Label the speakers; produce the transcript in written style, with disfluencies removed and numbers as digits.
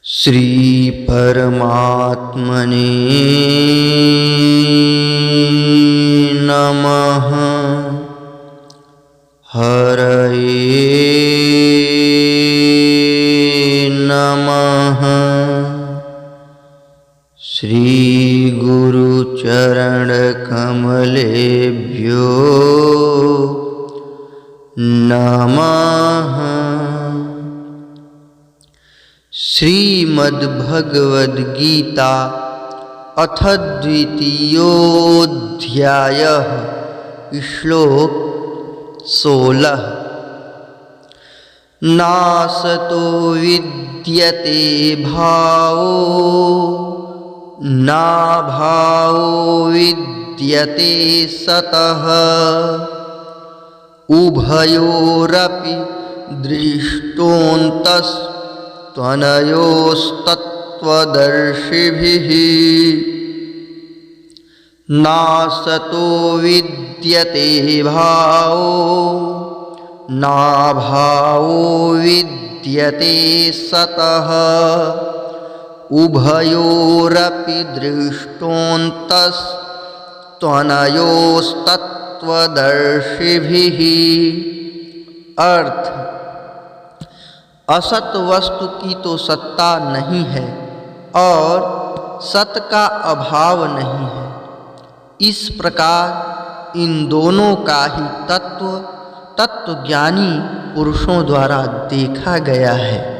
Speaker 1: श्री परमात्मने नमः। हरये नमः। श्री गुरुचरण कमलेभ्यो नमः। श्रीमद्भगवद्गीता अथ द्वितीयोऽध्यायः श्लोक 16। नासतो विद्यते भावो नाभावो विद्यते सतः उभयोरपि दृष्टोऽन्तस्त्वनयोस्तत्त्वदर्शिभिः। नासतो विद्यते भावो नाभावो विद्यते सतः उभयोरपि दृष्टोऽन्तस्त्वनयोस्तत्त्वदर्शिभिः। अर्थ: असत वस्तु की तो सत्ता नहीं है और सत का अभाव नहीं है। इस प्रकार इन दोनों का ही तत्वज्ञानी पुरुषों द्वारा देखा गया है।